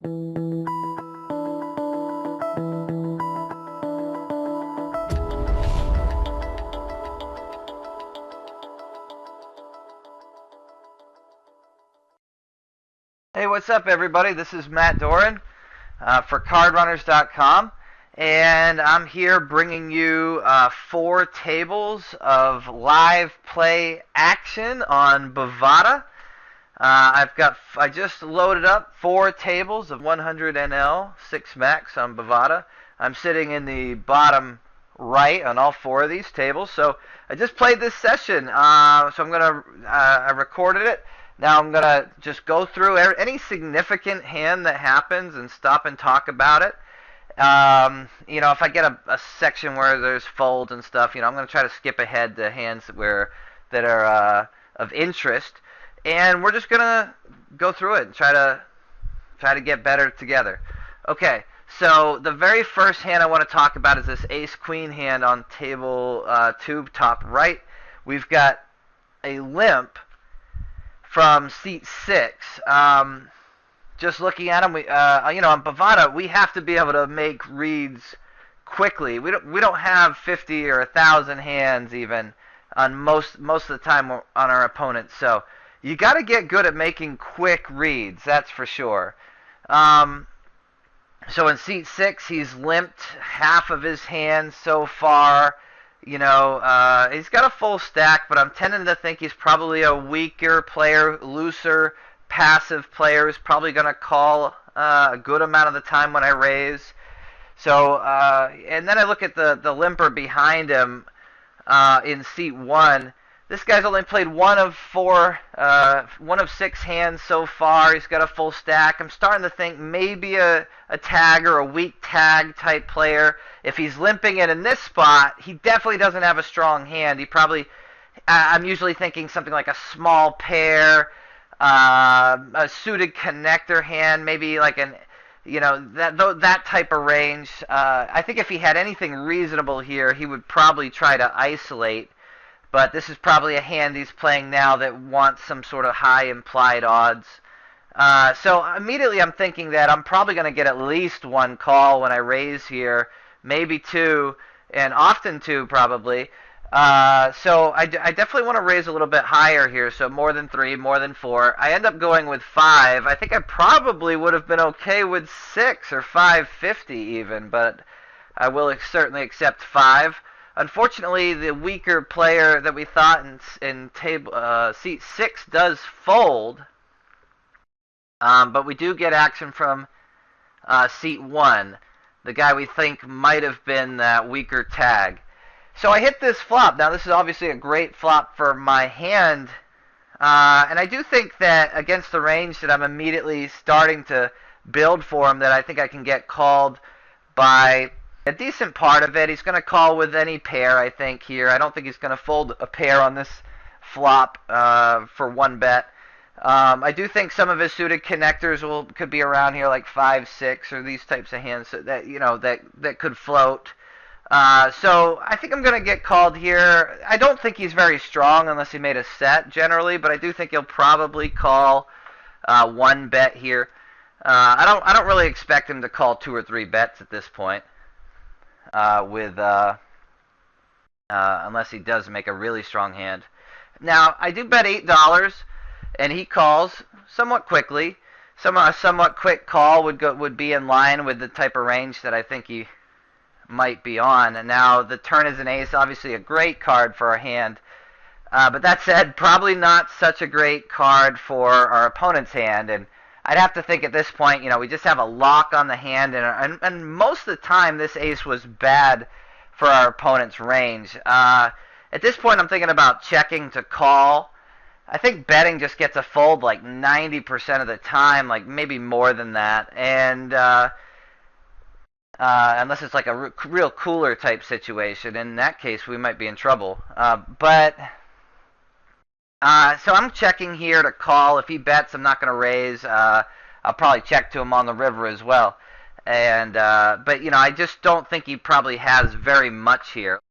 Hey, what's up, everybody? This is MDoranD for CardRunners.com, and I'm here bringing you 4 tables of live play action on Bovada. I just loaded up 4 tables of 100 NL 6 max on Bovada. I'm sitting in the bottom right on all 4 of these tables. So I just played this session. I recorded it. Now I'm going to just go through any significant hand that happens and stop and talk about it. If I get a section where there's folds and stuff, I'm going to try to skip ahead to hands that are of interest. And we're just going to go through it and try to get better together. Okay, so the very first hand I want to talk about is this ace-queen hand on table 2, top right. We've got a limp from seat 6. Just looking at them, on Bovada, we have to be able to make reads quickly. We don't have 50 or 1,000 hands even on most of the time on our opponents. So you got to get good at making quick reads. That's for sure. So in seat 6, he's limped half of his hand so far. He's got a full stack, but I'm tending to think he's probably a weaker player, looser, passive player who's probably going to call a good amount of the time when I raise. So, and then I look at the limper behind him in seat 1. This guy's only played one of 6 hands so far. He's got a full stack. I'm starting to think maybe a tag or a weak tag type player. If he's limping it in this spot, he definitely doesn't have a strong hand. He probably, I'm usually thinking something like a small pair, a suited connector hand, maybe like that type of range. I think if he had anything reasonable here, he would probably try to isolate. But this is probably a hand he's playing now that wants some sort of high implied odds. So immediately I'm thinking that I'm probably going to get at least 1 call when I raise here, maybe 2, and often 2 probably. So I definitely want to raise a little bit higher here, so more than 3, more than 4. I end up going with 5. I think I probably would have been okay with 6 or 550 even, but I will certainly accept 5. Unfortunately, the weaker player that we thought in seat 6 does fold, but we do get action from seat 1, the guy we think might have been that weaker tag. So I hit this flop. Now, this is obviously a great flop for my hand, and I do think that against the range that I'm immediately starting to build for him, that I think I can get called by a decent part of it. He's going to call with any pair, I think, here. I don't think he's going to fold a pair on this flop for 1 bet. I do think some of his suited connectors could be around here, like 5, 6, or these types of hands that could float. So I think I'm going to get called here. I don't think he's very strong unless he made a set generally, but I do think he'll probably call 1 bet here. I don't really expect him to call 2 or 3 bets at this point. Unless he does make a really strong hand. Now, I do bet $8, and he calls somewhat quickly. A somewhat quick call would be in line with the type of range that I think he might be on. And now, the turn is an ace, obviously a great card for our hand. But that said, probably not such a great card for our opponent's hand. And I'd have to think at this point, we just have a lock on the hand, and most of the time this ace was bad for our opponent's range. At this point, I'm thinking about checking to call. I think betting just gets a fold like 90% of the time, like maybe more than that, and unless it's like a real cooler type situation. In that case, we might be in trouble. So I'm checking here to call. If he bets, I'm not going to raise. I'll probably check to him on the river as well. But I just don't think he probably has very much here.